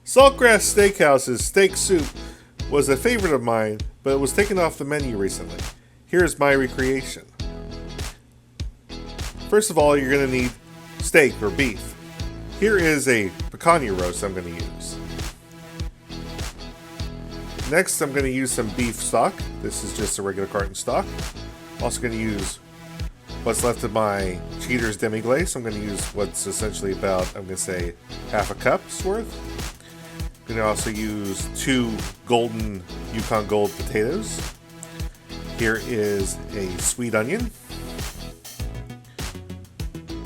Saltgrass Steakhouse's steak soup was a favorite of mine, but it was taken off the menu recently. Here's my recreation. First of all, you're going to need steak or beef. Here is a picanha roast I'm going to use. Next, I'm going to use some beef stock. This is just a regular carton stock. I'm also going to use what's left of my Cheater's demiglace. I'm going to use what's essentially about, I'm going to say, half a cup's worth. I'm going to also use 2 golden Yukon Gold potatoes. Here is a sweet onion.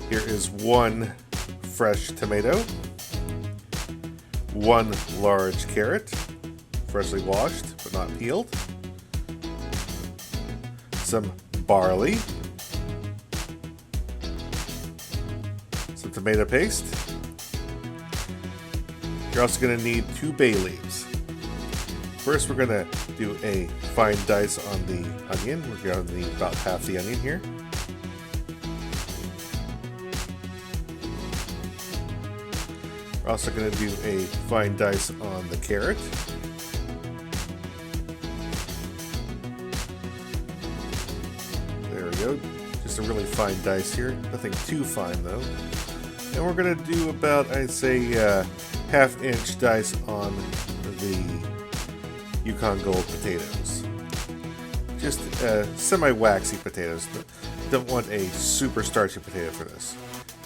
Here is 1 fresh tomato. 1 large carrot, freshly washed but not peeled. Some barley. Some tomato paste. You're also going to need 2 bay leaves. First, we're going to do a fine dice on the onion. We're going to need about half the onion here. We're also going to do a fine dice on the carrot. There we go. Just a really fine dice here. Nothing too fine though. And we're going to do about, I'd say, half-inch dice on the Yukon Gold potatoes. Just semi-waxy potatoes. Don't want a super starchy potato for this.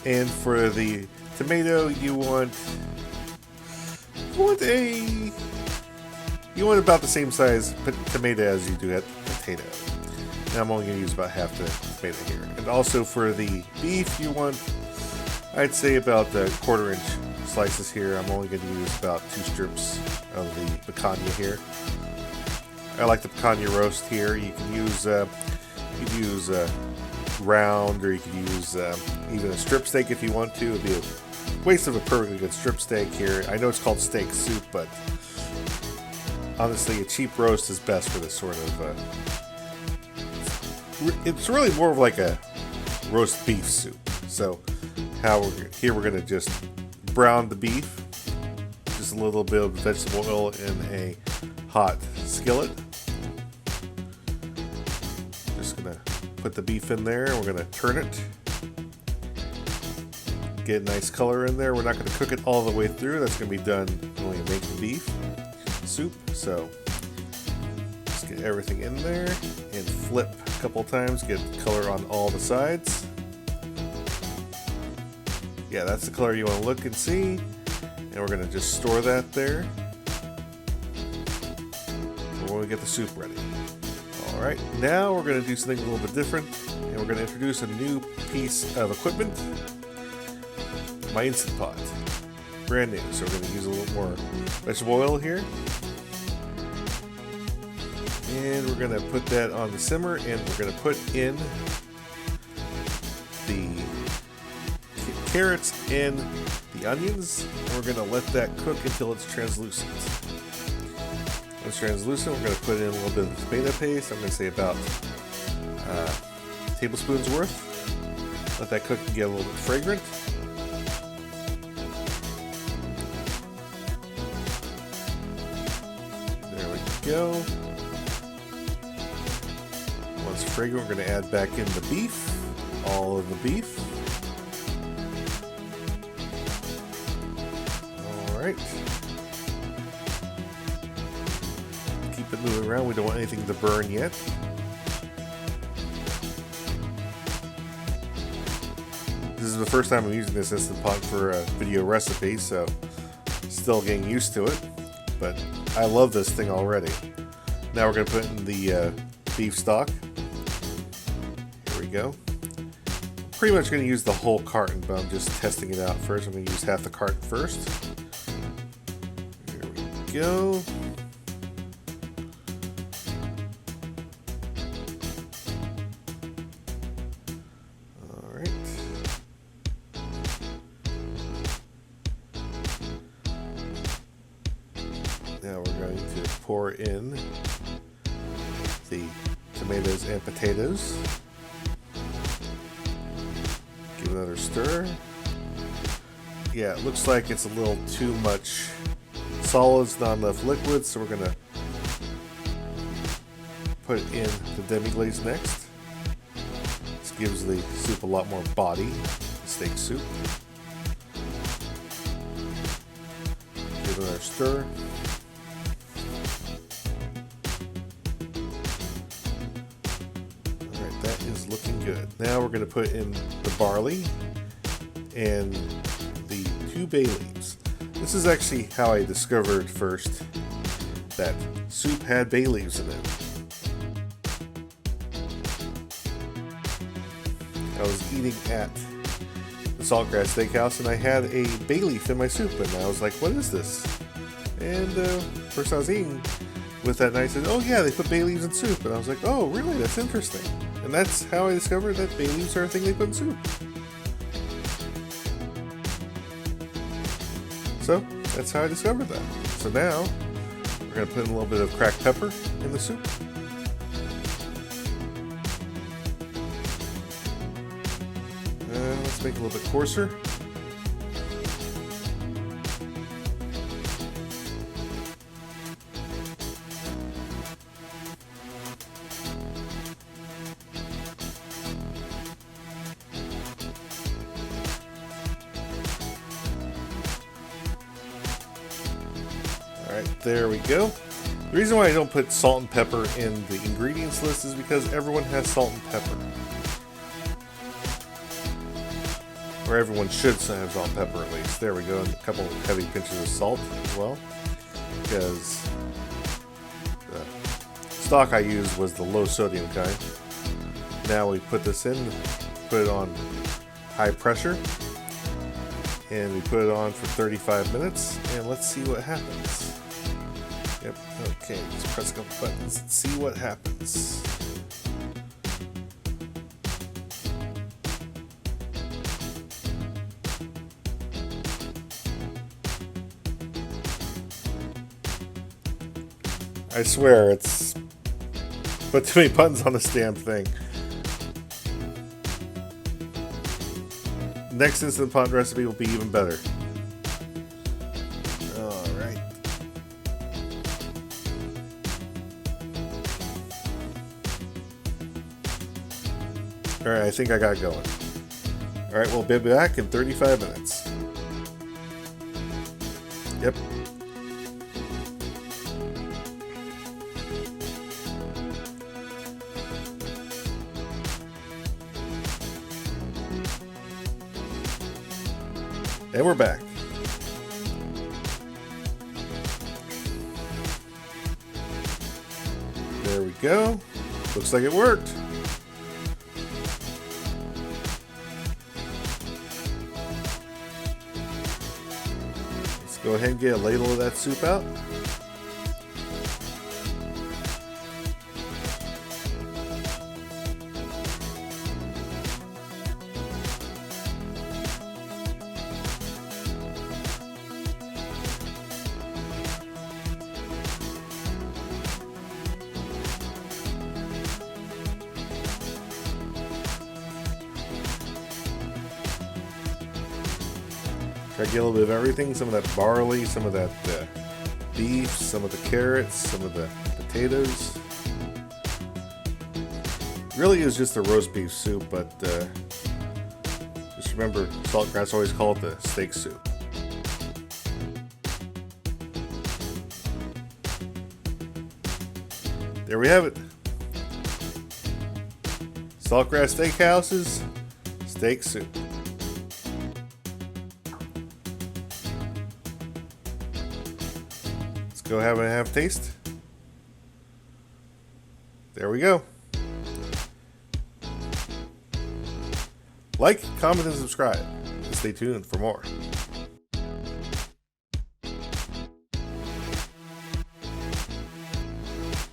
And for the tomato, you want about the same size tomato as you do at potato. And I'm only going to use about half the tomato here. And also for the beef, you want, I'd say, about a 1/4 inch slices here. I'm only going to use about 2 strips of the picanha here. I like the picanha roast here. You can use round, or you can use even a strip steak if you want to. It would be a waste of a perfectly good strip steak here. I know it's called steak soup, but honestly, a cheap roast is best for this sort of. It's really more of like a roast beef soup. So, we're going to just brown the beef, just a little bit of vegetable oil in a hot skillet. Just gonna put the beef in there, and we're gonna turn it, get a nice color in there. We're not gonna cook it all the way through. That's gonna be done when we make the beef soup. So just get everything in there and flip a couple times, get color on all the sides. Yeah, that's the color you want to look and see. And we're going to just store that there when we get the soup ready. Alright, now we're going to do something a little bit different. And we're going to introduce a new piece of equipment. My Instant Pot. Brand new, so we're going to use a little more vegetable oil here. And we're going to put that on the simmer, and we're going to put in the carrots and the onions, and we're going to let that cook until it's translucent. When it's translucent, we're going to put in a little bit of tomato paste. I'm going to say about tablespoons worth. Let that cook and get a little bit fragrant. There we go. Once fragrant, we're going to add back in the beef, all of the beef. Alright. Keep it moving around. We don't want anything to burn yet. This is the first time I'm using this Instant Pot for a video recipe, so still getting used to it. But I love this thing already. Now we're going to put in the beef stock. Here we go. Pretty much going to use the whole carton, but I'm just testing it out first. I'm going to use half the carton first. Go. Alright. Now we're going to pour in the tomatoes and potatoes. Give it another stir. Yeah, it looks like it's a little too much solids, not enough liquids, so we're going to put in the demiglace next. This gives the soup a lot more body, the steak soup. Give it another stir. Alright, that is looking good. Now we're going to put in the barley and the 2 bay leaves. This is actually how I discovered first that soup had bay leaves in it. I was eating at the Saltgrass Steakhouse and I had a bay leaf in my soup and I was like, what is this? And first I was eating with that and I said, oh yeah, they put bay leaves in soup. And I was like, oh really, that's interesting. And that's how I discovered that bay leaves are a thing they put in soup. So that's how I discovered that. So now we're going to put in a little bit of cracked pepper in the soup. Let's make it a little bit coarser. Alright, there we go. The reason why I don't put salt and pepper in the ingredients list is because everyone has salt and pepper. Or everyone should have salt and pepper at least. There we go. And a couple heavy pinches of salt as well. Because the stock I used was the low sodium kind. Now we put this in, put it on high pressure. And we put it on for 35 minutes. And let's see what happens. Yep, okay, just press a couple buttons and see what happens. I swear, it's put too many buttons on this damn thing. Next Instant Pot recipe will be even better. Alright. Alright, I think I got going. Alright, we'll be back in 35 minutes. Yep. And we're back. There we go. Looks like it worked. Let's go ahead and get a ladle of that soup out. Try to get a little bit of everything, some of that barley, some of that beef, some of the carrots, some of the potatoes. Really is just a roast beef soup, but just remember, Saltgrass always called it the steak soup. There we have it. Saltgrass Steakhouse's steak soup. Go have a taste. There we go. Like, comment, and subscribe. And stay tuned for more.